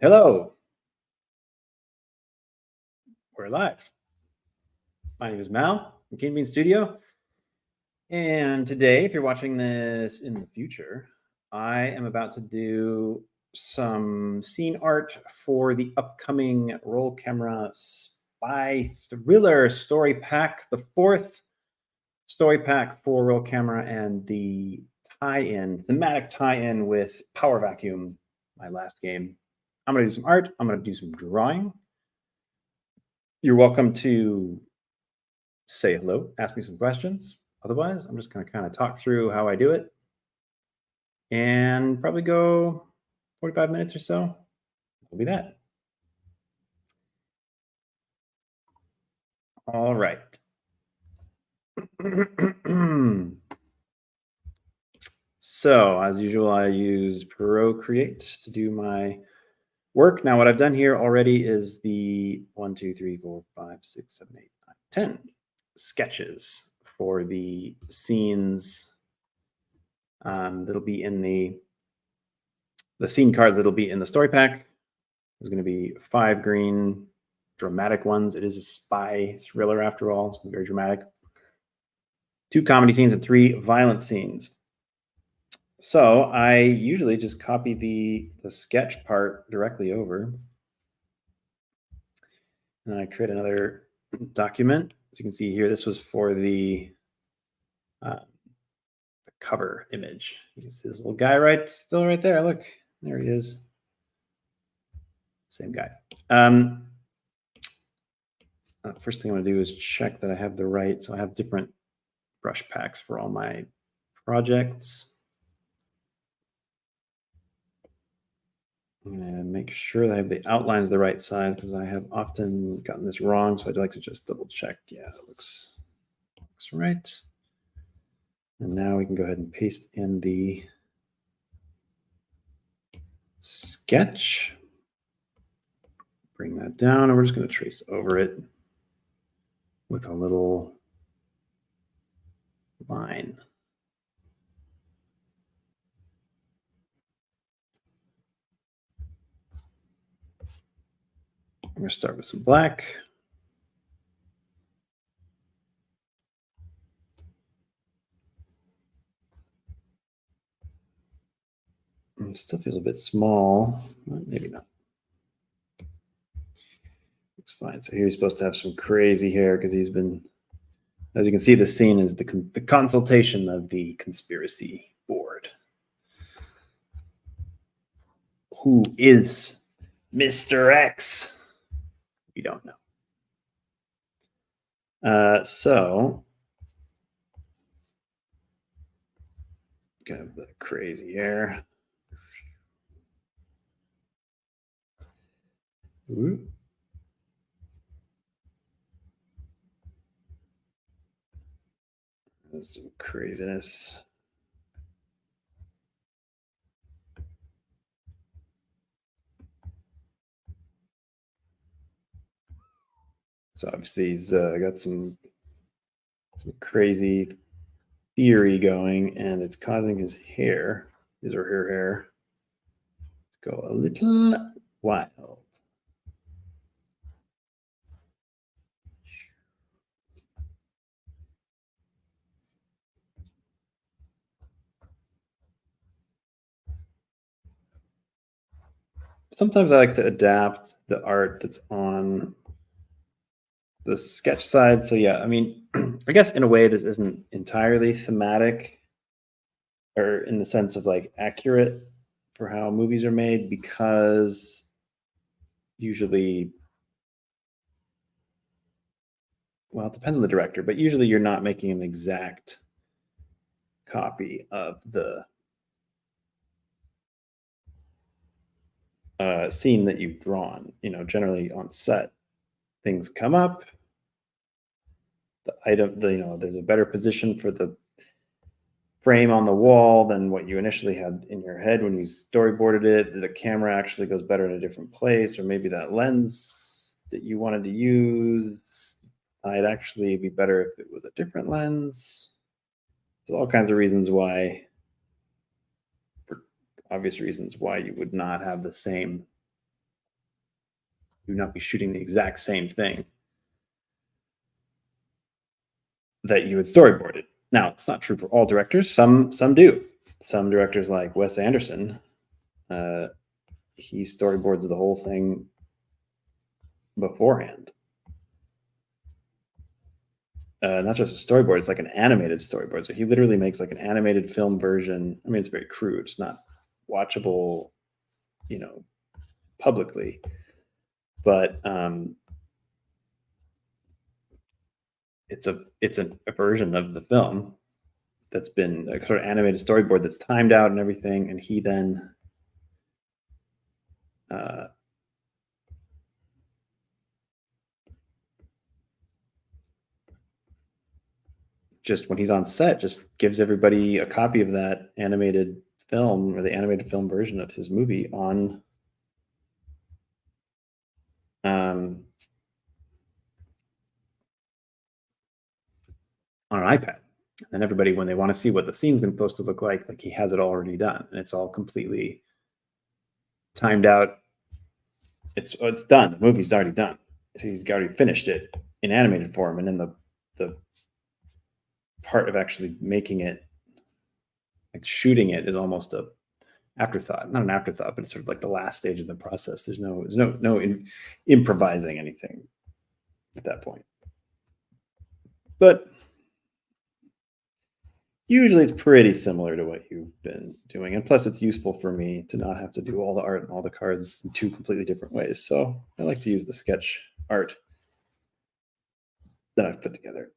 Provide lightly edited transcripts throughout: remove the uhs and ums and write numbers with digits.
Hello, we're live. My name is Mal from Cane Bean Studio. And today, if you're watching this in the future, I am about to do some scene art for the upcoming Roll Camera Spy Thriller story pack, the fourth story pack for Roll Camera, and the thematic tie in with Power Vacuum, my last game. I'm going to do some art, I'm going to do some drawing. You're welcome to say hello, ask me some questions. Otherwise, I'm just going to kind of talk through how I do it and probably go 45 minutes or so. That'll be that. All right. So, as usual, I use Procreate to do my work. Now, what I've done here already is the 1, 2, 3, 4, 5, 6, 7, 8, 9, 10 sketches for the scenes that'll be in the scene cards that'll be in the story pack. There's going to be 5 green dramatic ones. It is a spy thriller after all. It's very dramatic. 2 comedy scenes and 3 violent scenes. So I usually just copy the sketch part directly over. And I create another document. As you can see here, this was for the cover image. He's this little guy still right there. Look, there he is. Same guy. First thing I'm going to do is check that I have the right. So I have different brush packs for all my projects. I'm going to make sure that I have the outlines the right size because I have often gotten this wrong. So I'd like to just double check. Yeah, it looks right. And now we can go ahead and paste in the sketch. Bring that down, and we're just going to trace over it with a little line. I'm going to start with some black. It still feels a bit small, but maybe not. Looks fine. So here he's supposed to have some crazy hair because he's been, as you can see, the scene is the consultation of the conspiracy board. Who is Mr. X? We don't know. So, kind of the crazy hair. Ooh. There's some craziness. So obviously he's got some crazy theory going, and it's causing his or her hair to go a little wild. Sometimes I like to adapt the art that's on the sketch side. So yeah, I mean, I guess in a way this isn't entirely thematic, or in the sense of like accurate for how movies are made, because usually, well, it depends on the director, but usually you're not making an exact copy of the scene that you've drawn. You know, generally on set, things come up. The item, there's a better position for the frame on the wall than what you initially had in your head when you storyboarded it. The camera actually goes better in a different place, or maybe that lens that you wanted to use might actually be better if it was a different lens. There's all kinds of reasons why, for obvious reasons, why you would not have the same you would not be shooting the exact same thing that you had storyboarded. Now, it's not true for all directors. Some do. Some directors, like Wes Anderson, he storyboards the whole thing beforehand. Not just a storyboard, it's like an animated storyboard. So he literally makes like an animated film version. I mean, it's very crude. It's not watchable, publicly. But it's a version of the film that's been a sort of animated storyboard that's timed out and everything, and he then just when he's on set, just gives everybody a copy of that animated film or the animated film version of his movie on an iPad. And everybody, when they want to see what the scene's been supposed to look like he has it already done, and it's all completely timed out. It's done. The movie's already done. So he's already finished it in animated form, and then the part of actually making it, like shooting it, is almost a afterthought. Not an afterthought, but it's sort of like the last stage of the process. There's no improvising anything at that point. But usually it's pretty similar to what you've been doing. And plus it's useful for me to not have to do all the art and all the cards in two completely different ways. So I like to use the sketch art that I've put together.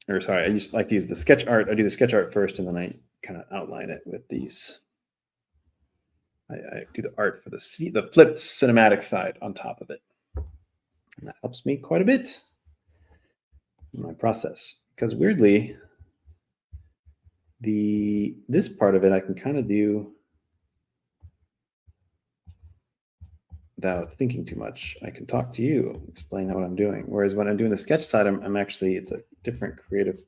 Or sorry, I just like to use the sketch art. I do the sketch art first, and then I kind of outline it with these. I do the art for the flipped cinematic side on top of it. And that helps me quite a bit in my process. Because weirdly, this part of it I can kind of do without thinking too much. I can talk to you, explain what I'm doing. Whereas when I'm doing the sketch side, I'm actually, it's a different creative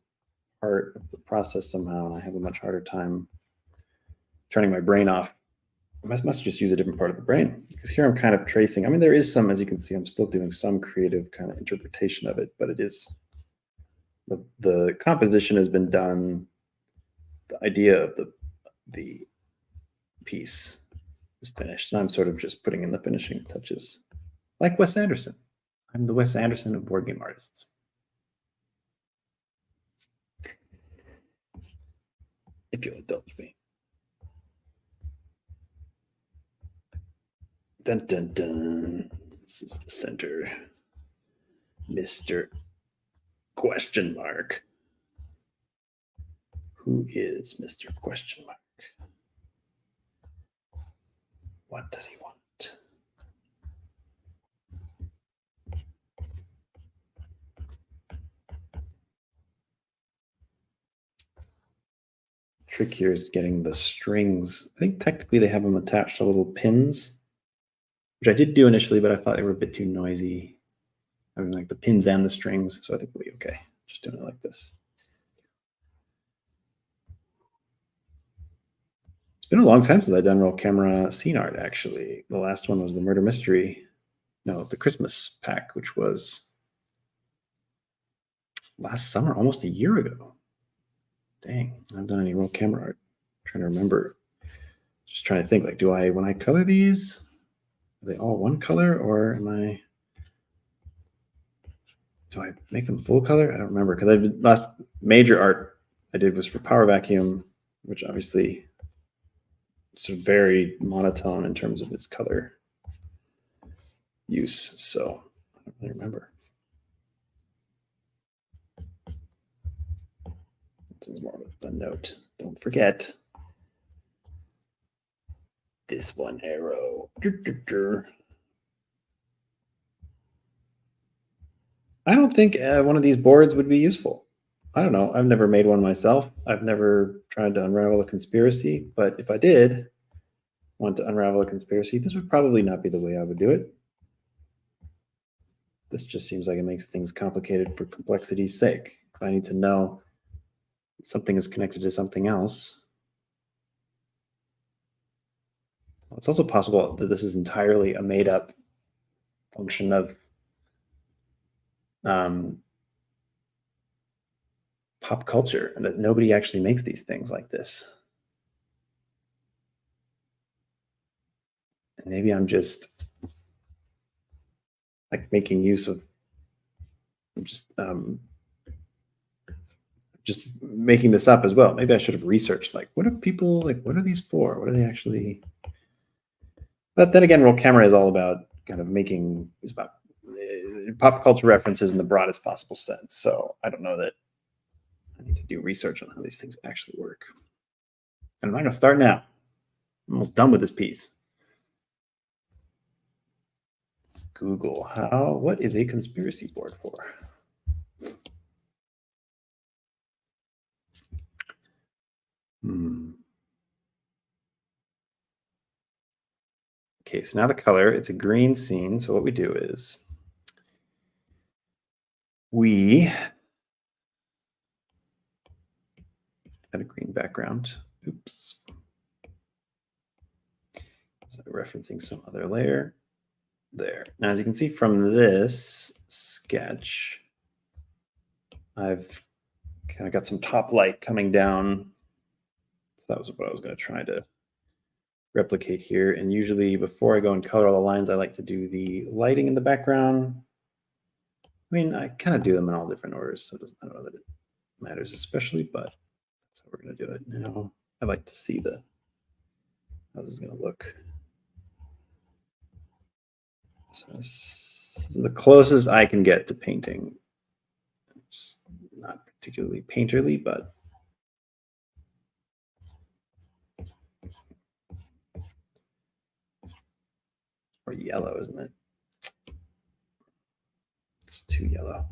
part of the process somehow, and I have a much harder time turning my brain off. I must just use a different part of the brain, because here I'm kind of tracing. I mean, there is some, as you can see, I'm still doing some creative kind of interpretation of it, but it is, the composition has been done. The idea of the piece is finished, and I'm sort of just putting in the finishing touches, like Wes Anderson. I'm the Wes Anderson of board game artists. If you'll indulge me. Dun dun dun. This is the center. Mr. Question Mark. Who is Mr. Question Mark? What does he want? Trick here is getting the strings. I think technically they have them attached to little pins, which I did do initially, but I thought they were a bit too noisy. I mean, like the pins and the strings, so I think we'll be okay. Just doing it like this. It's been a long time since I've done roll camera scene art, actually. The last one was the Murder Mystery. No, the Christmas pack, which was last summer, almost a year ago. Dang, I haven't done any roll camera art. I'm trying to remember. Just trying to think, like, when I color these, are they all one color, or do I make them full color? I don't remember, because the last major art I did was for Power Vacuum, which obviously sort of very monotone in terms of its color use. So I don't really remember. This is more of a note. Don't forget this one arrow. I don't think one of these boards would be useful. I don't know. I've never made one myself. I've never tried to unravel a conspiracy, but if I did want to unravel a conspiracy, this would probably not be the way I would do it. This just seems like it makes things complicated for complexity's sake. If I need to know something is connected to something else, It's also possible that this is entirely a made up function of pop culture and that nobody actually makes these things like this. And maybe I'm just like making use of just making this up as well. Maybe I should have researched like what are people like, what are these for? What are they actually? But then again, Roll Camera is all about kind of making, it's about pop culture references in the broadest possible sense. So I don't know that I need to do research on how these things actually work. And I'm not going to start now. I'm almost done with this piece. Google, what is a conspiracy board for? Okay, so now the color, it's a green scene. So what we do is we had a green background. Oops. So referencing some other layer there. Now, as you can see from this sketch, I've kind of got some top light coming down. So that was what I was going to try to replicate here. And usually before I go and color all the lines, I like to do the lighting in the background. I mean, I kind of do them in all different orders, so I don't know that it matters especially, but that's how we're going to do it. Now, I like to see how this is going to look. So this is the closest I can get to painting. It's not particularly painterly, but or yellow, isn't it? It's too yellow.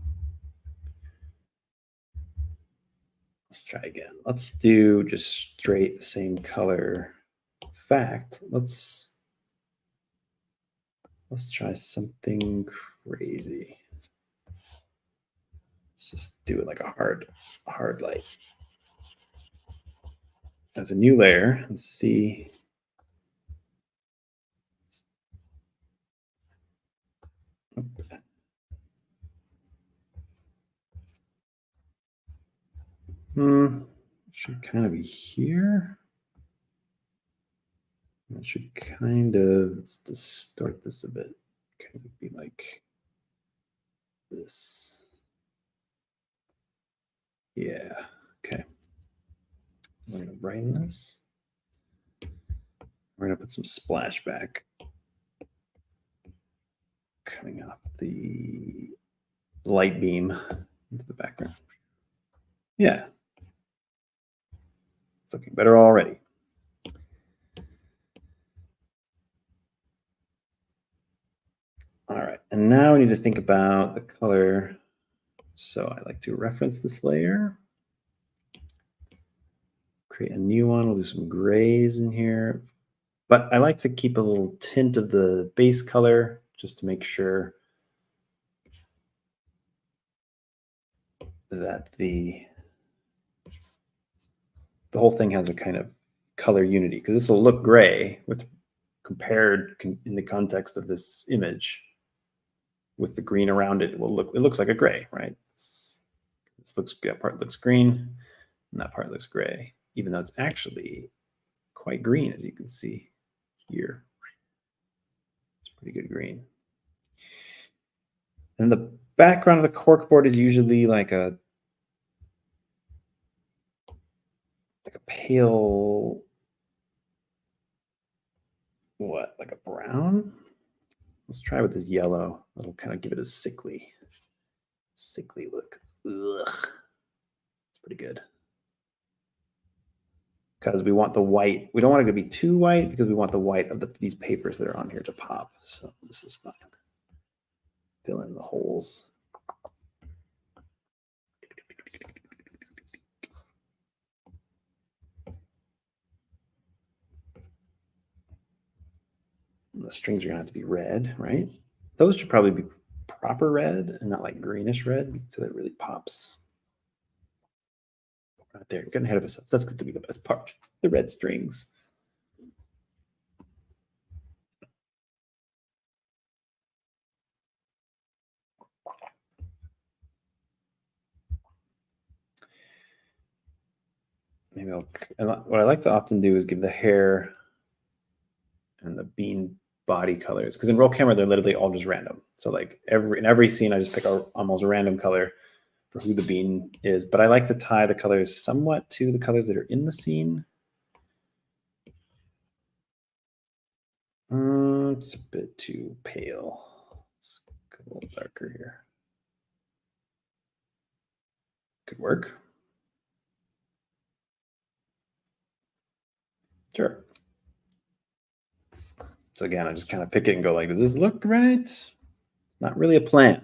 Let's try again. Let's do just straight the same color. In fact, let's try something crazy. Let's just do it like a hard light. As a new layer, let's see. Should kind of be here. It should kind of, let's distort this a bit. Kind of be like this. Yeah, okay. We're gonna brighten this. We're gonna put some splashback coming up the light beam into the background. Yeah, it's looking better already. All right, and now we need to think about the color. So I like to reference this layer, create a new one. We'll do some grays in here, but I like to keep a little tint of the base color just to make sure that the whole thing has a kind of color unity, because this will look gray with compared in the context of this image with the green around it. It looks like a gray, right? That part looks green and that part looks gray, even though it's actually quite green, as you can see here. It's pretty good green. And the background of the corkboard is usually like a pale, like a brown? Let's try with this yellow. It'll kind of give it a sickly look. Ugh. It's pretty good. Because we want the white. We don't want it to be too white because we want the white of these papers that are on here to pop. So this is fine. Fill in the holes. The strings are gonna have to be red, right? Those should probably be proper red and not like greenish red, so that it really pops. Right there, getting ahead of ourselves. That's going to be the best part. The red strings. maybe what I like to often do is give the hair and the bean body colors, because in roll camera they're literally all just random. So like in every scene I just pick almost a random color for who the bean is, but I like to tie the colors somewhat to the colors that are in the scene. It's a bit too pale. Let's go a little darker here. Could work. Sure. So again, I just kind of pick it and go like, does this look right? Not really a plan.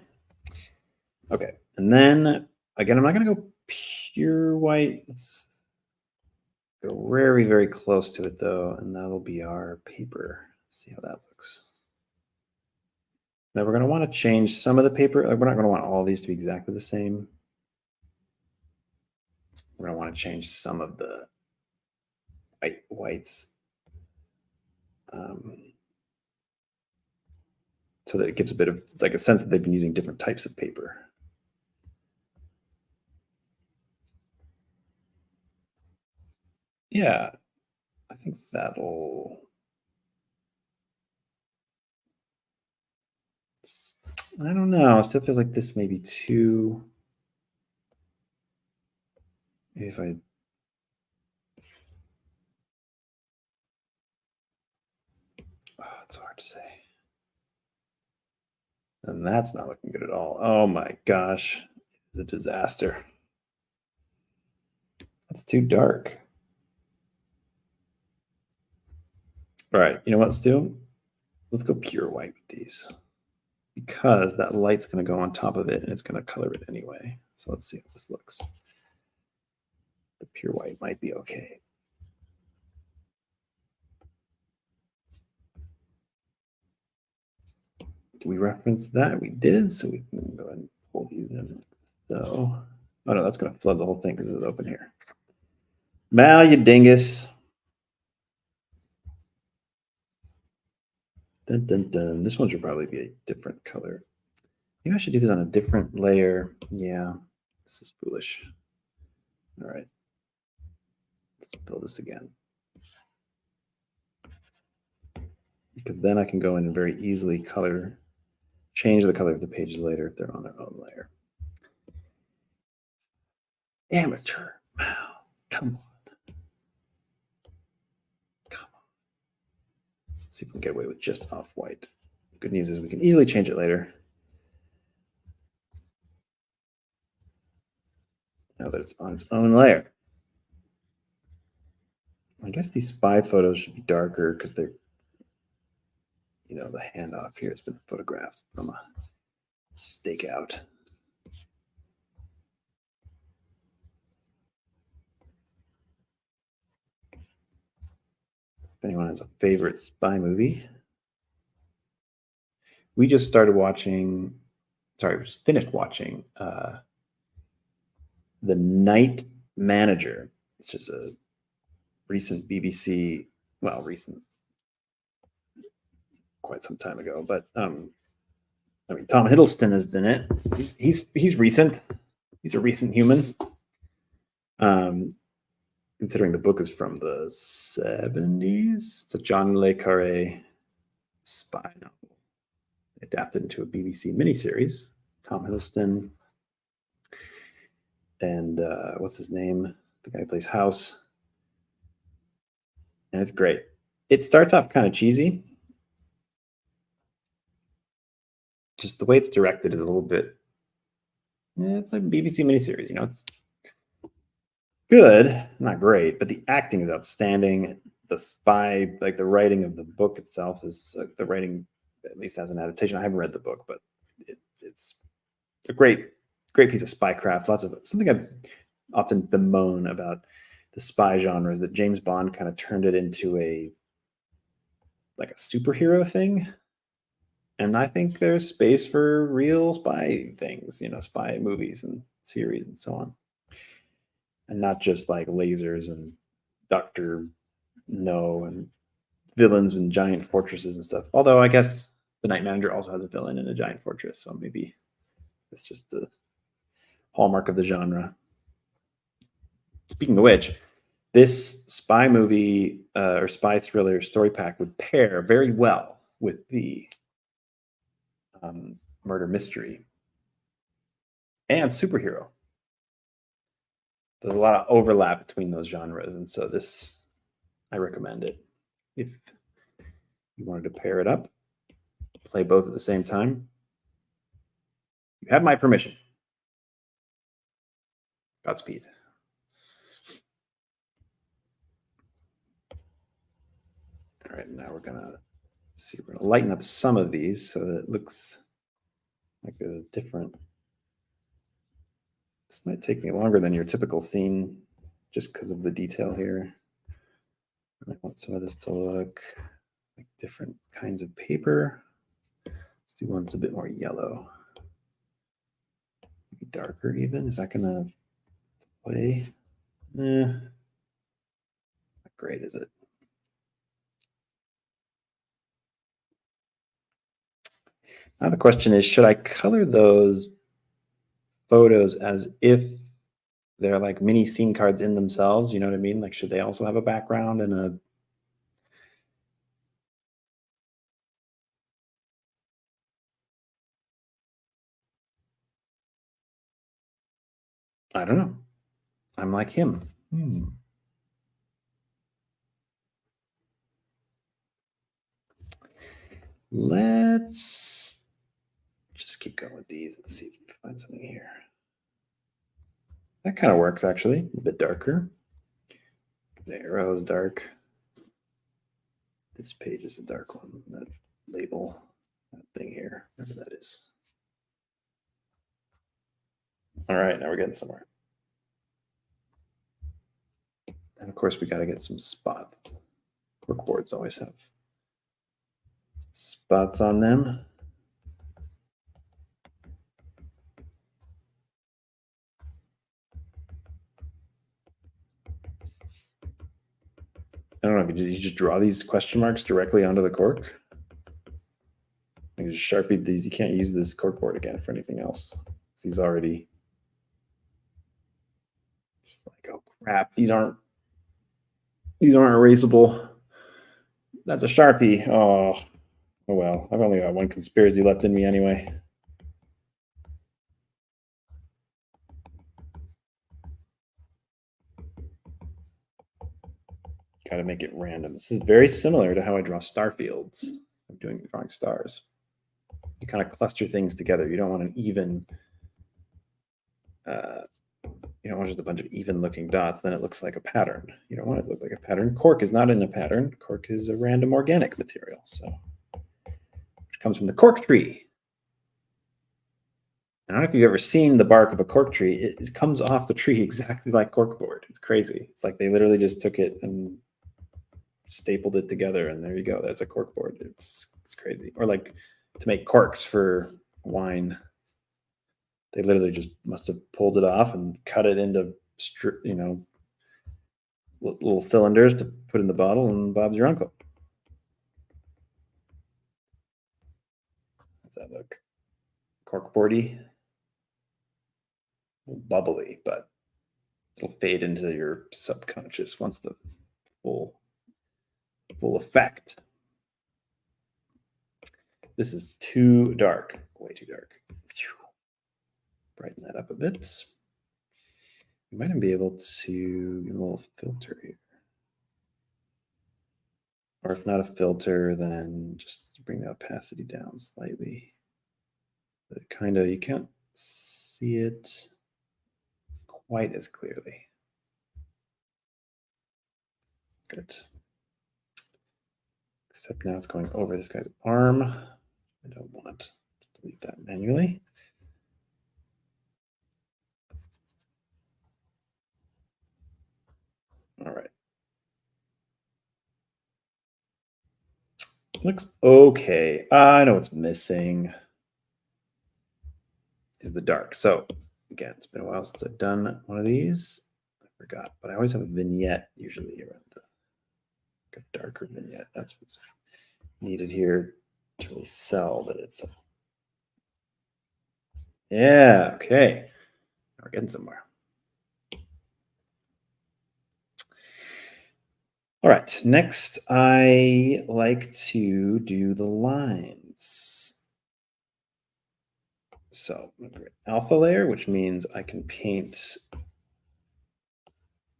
Okay. And then again, I'm not going to go pure white. Let's go very, very close to it though. And that'll be our paper. See how that looks. Now we're going to want to change some of the paper. We're not going to want all these to be exactly the same. We're going to want to change some of the whites so that it gives a bit of like a sense that they've been using different types of paper. Yeah, I think that'll. I don't know. It still feels like this may be too. Maybe if I. Oh, it's hard to say. And that's not looking good at all. Oh my gosh. It's a disaster. That's too dark. All right. You know what? Let's do? Let's go pure white with these, because that light's going to go on top of it and it's going to color it anyway. So let's see how this looks. The pure white might be okay. Do we reference that? We did, so we can go ahead and pull these in. So, oh no, that's going to flood the whole thing because it's open here. Mal, you dingus. Dun, dun, dun. This one should probably be a different color. Maybe I should do this on a different layer. Yeah, this is foolish. All right. Let's build this again. Because then I can go in and very easily change the color of the pages later if they're on their own layer. Amateur. Wow. Come on. Come on. Let's see if we can get away with just off-white. The good news is we can easily change it later. Now that it's on its own layer. I guess these spy photos should be darker because they're, you know, the handoff here has been photographed from a stakeout. If anyone has a favorite spy movie. We just started watching, sorry, we just finished watching The Night Manager. It's just a recent BBC, well, recent, quite some time ago, but I mean, Tom Hiddleston is in it. He's recent. He's a recent human. Considering the book is from the 70s, it's a John Le Carre spy novel adapted into a BBC miniseries. Tom Hiddleston and what's his name? The guy who plays House. And it's great. It starts off kind of cheesy. Just the way it's directed is a little bit. It's like a BBC miniseries, you know. It's good, not great, but the acting is outstanding. The spy, like the writing of the book itself, is the writing, at least as an adaptation. I haven't read the book, but it's a great piece of spycraft. Lots of something I've often bemoan about the spy genre is that James Bond kind of turned it into a superhero thing. And I think there's space for real spy things, you know, spy movies and series and so on. And not just like lasers and Dr. No and villains and giant fortresses and stuff. Although I guess The Night Manager also has a villain in a giant fortress. So maybe it's just the hallmark of the genre. Speaking of which, This spy movie or spy thriller story pack would pair very well with the murder mystery and superhero. There's a lot of overlap between those genres, and so this, I recommend it. If you wanted to pair it up, play both at the same time, you have my permission. Godspeed. All right, now we're gonna see. We're gonna lighten up some of these so that it looks like there's a different. This might take me longer than your typical scene, just because of the detail here. I want some of this to look like different kinds of paper. Let's do one that's a bit more yellow. Maybe darker even. Is that gonna play? Not great, is it? Now the question is, should I color those photos as if they're like mini scene cards in themselves? You know what I mean? Like, should they also have a background and a... I don't know. I'm like him. Let's just keep going with these and see if we can find something here. That kind of works, actually. A bit darker. The arrow is dark. This page is a dark one. That label, that thing here, whatever that is. All right, now we're getting somewhere. And of course, we got to get some spots. Cork boards always have spots on them. I don't know. Did you just draw these question marks directly onto the cork? You just Sharpie these. You can't use this cork board again for anything else. These already... It's like, oh crap! These aren't erasable. That's a Sharpie. Oh well. I've only got one conspiracy left in me anyway. Got to make it random. This is very similar to how I draw star fields. I'm drawing stars. You kind of cluster things together. You don't want an even. You don't want just a bunch of even-looking dots. Then it looks like a pattern. You don't want it to look like a pattern. Cork is not in a pattern. Cork is a random organic material, so which comes from the cork tree. I don't know if you've ever seen the bark of a cork tree. It comes off the tree exactly like corkboard. It's crazy. It's like they literally just took it and stapled it together, and there you go. That's a corkboard. It's crazy. Or like to make corks for wine, they literally just must have pulled it off and cut it into little cylinders to put in the bottle, and Bob's your uncle. How's that look? Corkboardy, bubbly, but it'll fade into your subconscious once the full effect. This is too dark, way too dark. Brighten that up a bit. You might even be able to give a little filter here. Or if not a filter, then just bring the opacity down slightly. But kind of, you can't see it quite as clearly. Good. Except now it's going over this guy's arm. I don't want to delete that manually. All right. Looks okay. I know what's missing is the dark. So again, it's been a while since I've done one of these. I forgot, but I always have a vignette usually around a darker vignette. That's what's needed here to really sell that it's yeah, okay. We're getting somewhere. All right, next I like to do the lines. So alpha layer, which means I can paint,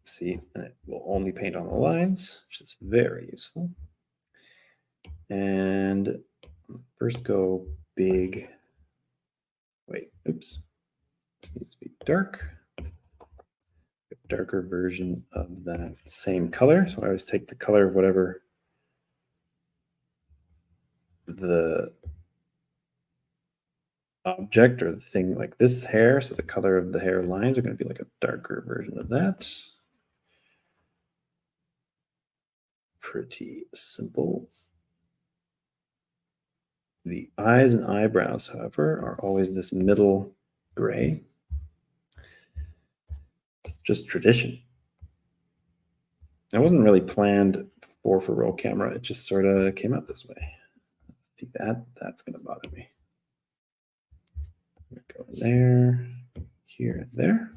see, and it will only paint on the lines, which is very useful. And first go big, wait, oops, this needs to be dark. A darker version of that same color. So I always take the color of whatever the object or the thing, like this hair. So the color of the hair lines are going to be like a darker version of that. Pretty simple. The eyes and eyebrows, however, are always this middle gray. It's just tradition. It wasn't really planned for roll camera. It just sort of came out this way. See that? That's going to bother me. Go there, here, and there.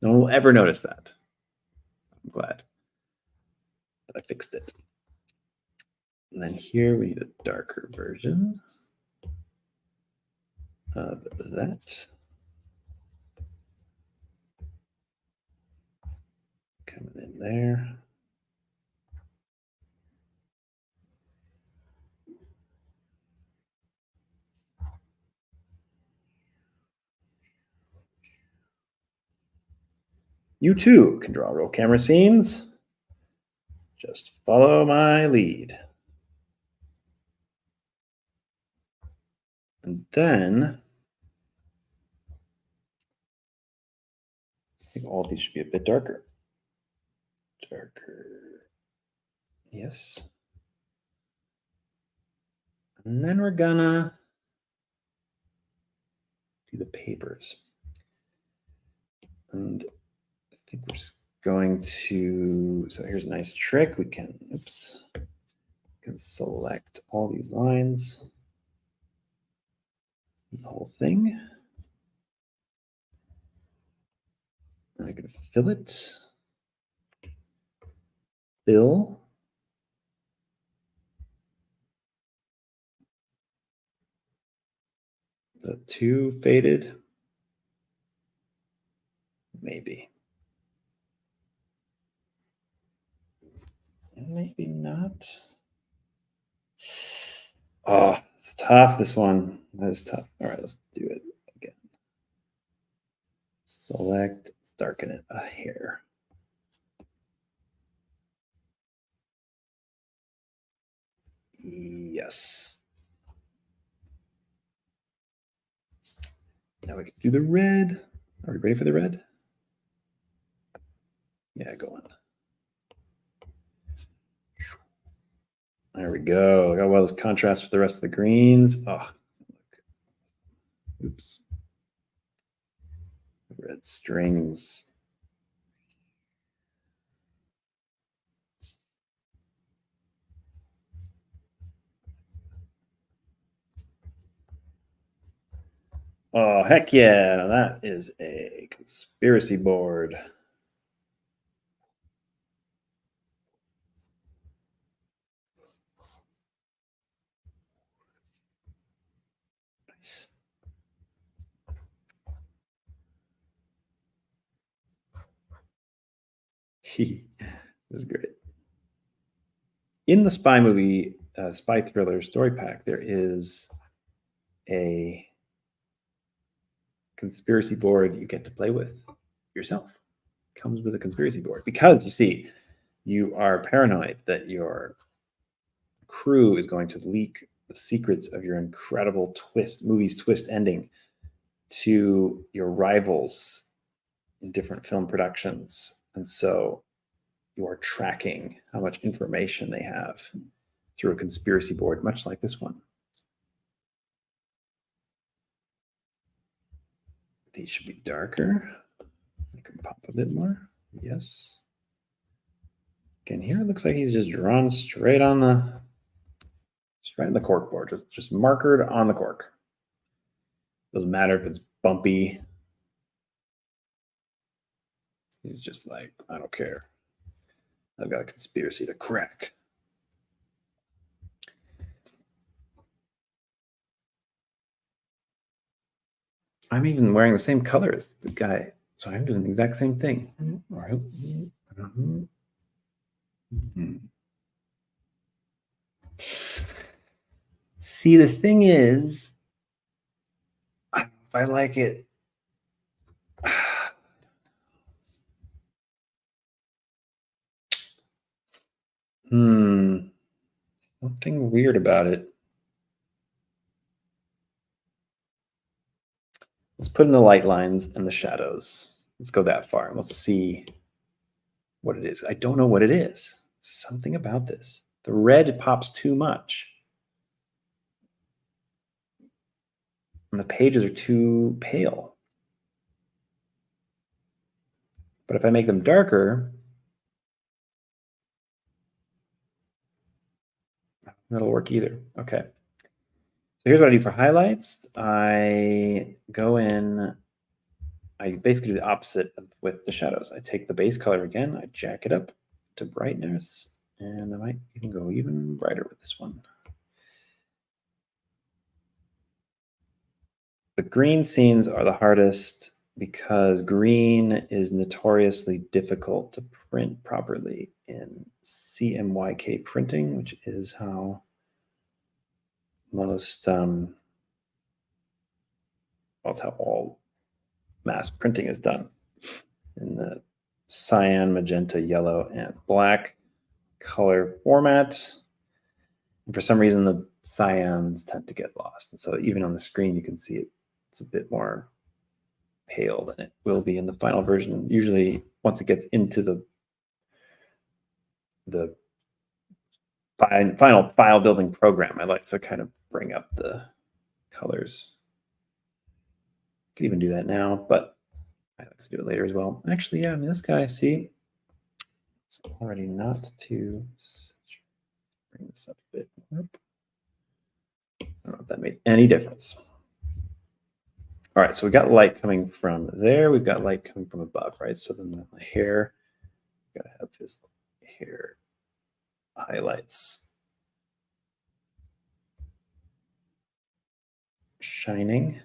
No one will ever notice that. I'm glad that I fixed it. And then here we need a darker version of that. Coming in there. You too can draw roll camera scenes. Just follow my lead. And then I think all of these should be a bit darker. Darker. Yes. And then we're gonna do the papers. And I think we're just going to, so here's a nice trick. We can, oops, can select all these lines, the whole thing. And I'm gonna fill it, fill. The two faded, maybe. Maybe not. Oh, it's tough, this one. That is tough. All right, let's do it again. Select, darken it a hair. Yes. Now we can do the red. Are we ready for the red? Yeah, go on. There we go. Look how well this contrasts with the rest of the greens. Oh, oops. Red strings. Oh, heck yeah. That is a conspiracy board. This is great. In the spy movie, spy thriller story pack, there is a conspiracy board you get to play with yourself. It comes with a conspiracy board because you see, you are paranoid that your crew is going to leak the secrets of your incredible movie's twist ending to your rivals in different film productions. And so you are tracking how much information they have through a conspiracy board, much like this one. These should be darker. I can pop a bit more. Yes. Again, here it looks like he's just drawn straight on the cork board, just markered on the cork. Doesn't matter if it's bumpy. He's just like, I don't care. I've got a conspiracy to crack. I'm even wearing the same color as the guy, so I'm doing the exact same thing. See, the thing is, if I like it. Something weird about it. Let's put in the light lines and the shadows. Let's go that far. Let's see what it is. I don't know what it is. Something about this. The red pops too much. And the pages are too pale. But if I make them darker, that'll work either. Okay. So here's what I do for highlights. I go in, I basically do the opposite with the shadows. I take the base color again, I jack it up to brightness, and I might even go even brighter with this one. The green scenes are the hardest because green is notoriously difficult to print properly in CMYK printing, which is how most, well, it's how all mass printing is done in the cyan, magenta, yellow, and black color format. And for some reason, the cyans tend to get lost. And so even on the screen, you can see it's a bit more pale than it will be in the final version. Usually, once it gets into the final file building program, I like to kind of bring up the colors. Could even do that now, but I like to do it later as well. Actually, yeah, I mean, this guy, see, it's already not too. Bring this up a bit more. I don't know if that made any difference. All right, so we got light coming from there. We've got light coming from above, right? So then the hair, gotta have his hair highlights shining.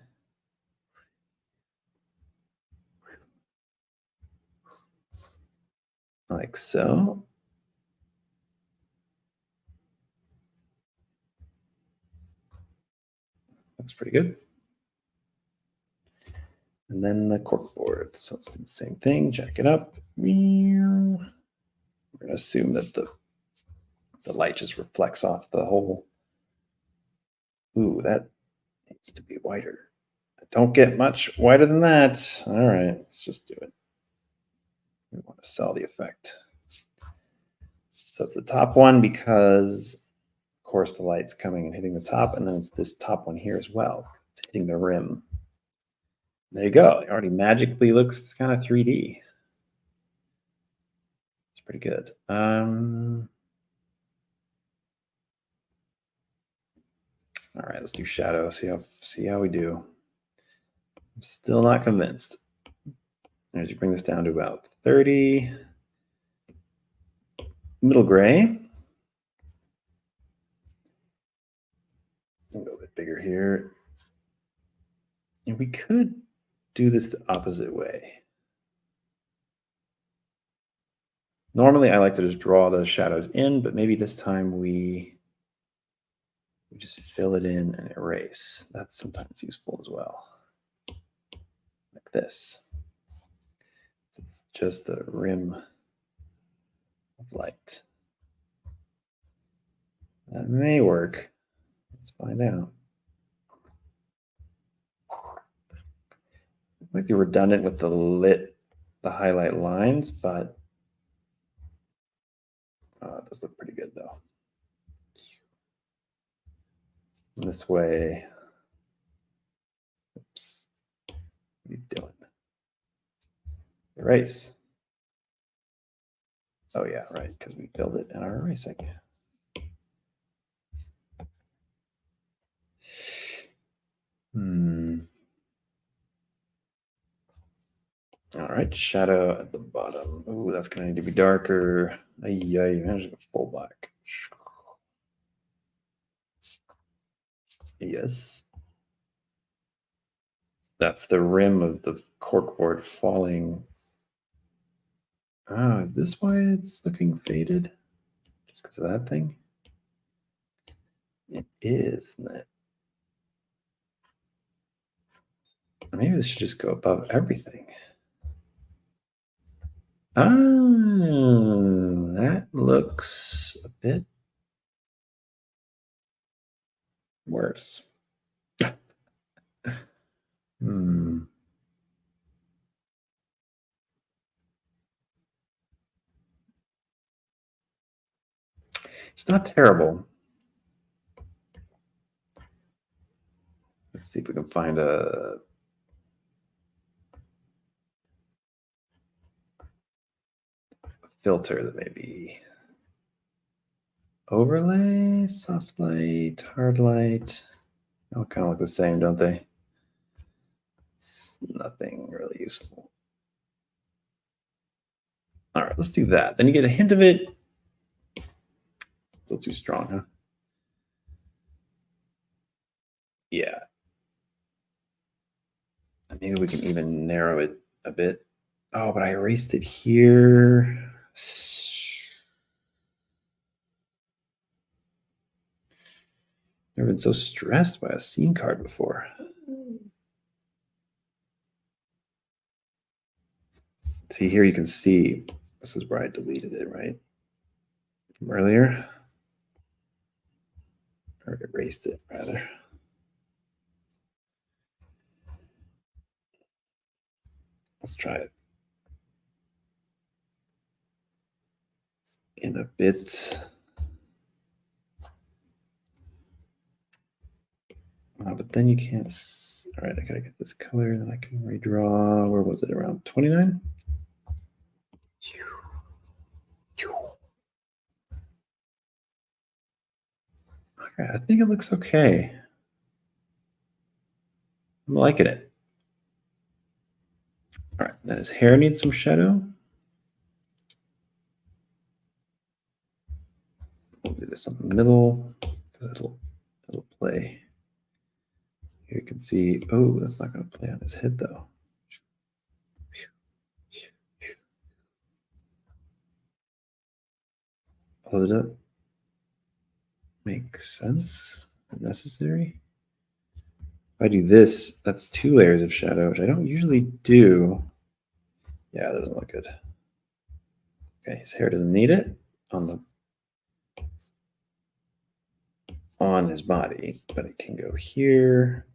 Like so. Looks pretty good. And then the corkboard. So it's the same thing. Jack it up. We're going to assume that the light just reflects off the whole. Ooh, that needs to be whiter. Don't get much whiter than that. All right, let's just do it. We want to sell the effect. So it's the top one because, of course, the light's coming and hitting the top, and then it's this top one here as well. It's hitting the rim. There you go. It already magically looks kind of 3D. It's pretty good. All right, let's do shadow. See how we do. I'm still not convinced. As you bring this down to about 30. Middle gray. A little bit bigger here. And we could do this the opposite way. Normally, I like to just draw the shadows in, but maybe this time we just fill it in and erase. That's sometimes useful as well. Like this. So it's just a rim of light. That may work. Let's find out. It might be redundant with the highlight lines, but it does look pretty good though. This way. Oops. What are you doing? Erase. Oh yeah, right, because we filled it in our erasing. All right, shadow at the bottom. Ooh, that's gonna need to be darker. Ay, managed to full black. Yes. That's the rim of the corkboard falling. Oh, is this why it's looking faded? Just because of that thing? It is, isn't it? Maybe this should just go above everything. Oh, that looks a bit worse. Hmm. It's not terrible. Let's see if we can find a filter that maybe overlay, soft light, hard light. They all kind of look the same, don't they? It's nothing really useful. All right, let's do that. Then you get a hint of it. Still too strong, huh? Yeah. Maybe we can even narrow it a bit. Oh, but I erased it here. Never been so stressed by a scene card before. See, here you can see this is where I deleted it, right? From earlier. Or erased it, rather. Let's try it in a bit. But then you can't. All right, I gotta get this color, and then I can redraw. Where was it? Around 29? Okay, I think it looks okay. I'm liking it. All right, now his hair needs some shadow. We'll do this in the middle because it'll play. Here you can see, oh, that's not going to play on his head though. Hold it up. Makes sense. Necessary. If I do this, that's 2 layers of shadow, which I don't usually do. Yeah, that doesn't look good. Okay, his hair doesn't need it on his body, but it can go here.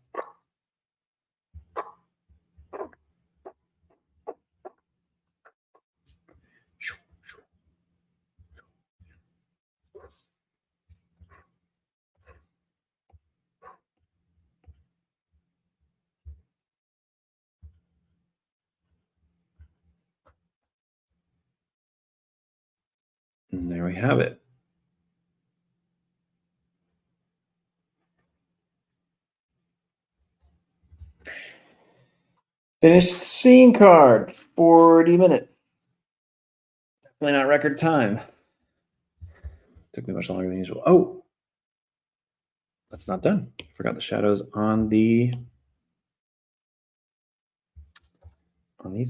And there we have it. Finished scene card, 40 minutes. Definitely not record time. Took me much longer than usual. Oh, that's not done. Forgot the shadows on these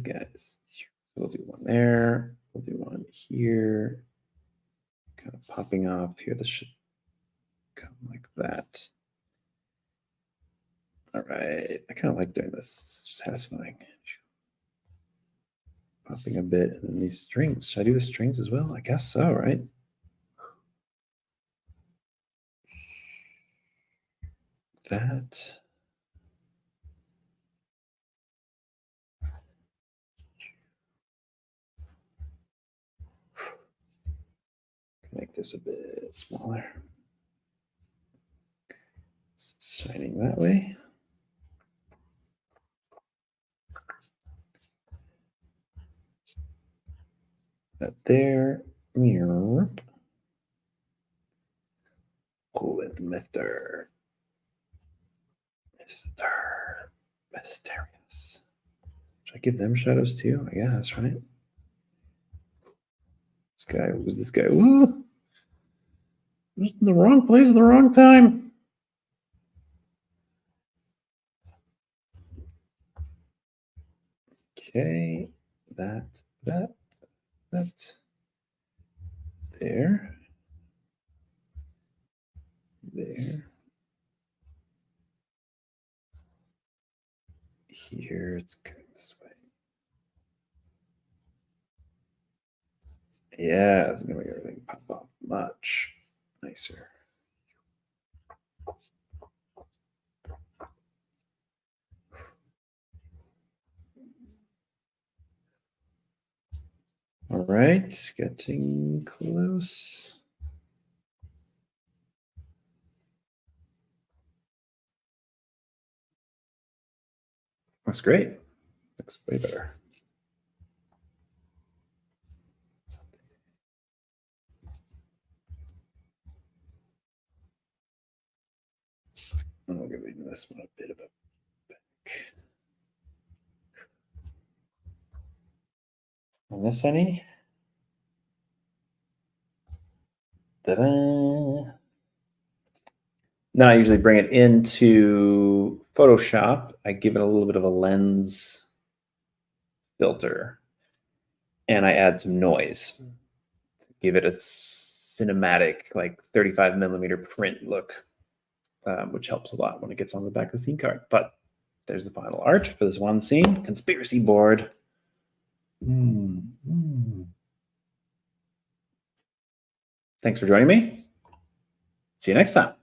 guys. We'll do one there. We'll do one here. Kind of popping off here. This should come like that. All right. I kind of like doing this. It's satisfying. Popping a bit. And then these strings. Should I do the strings as well? I guess so, right? That. Make this a bit smaller. Shining that way. That there. Mirror. With Mr. Mysterious. Should I give them shadows too? I guess, right? This guy, who's this guy? Ooh, just in the wrong place at the wrong time. Okay, that, there. Here, it's going this way. Yeah, it's gonna make everything pop off much nicer. All right, getting close. That's great. Looks way better. I'll give this one a bit of a back. On this any? Ta-da! Now I usually bring it into Photoshop. I give it a little bit of a lens filter, and I add some noise. Give it a cinematic, like 35 millimeter print look, which helps a lot when it gets on the back of the scene card. But there's the final art for this one scene. Conspiracy board. Thanks for joining me. See you next time.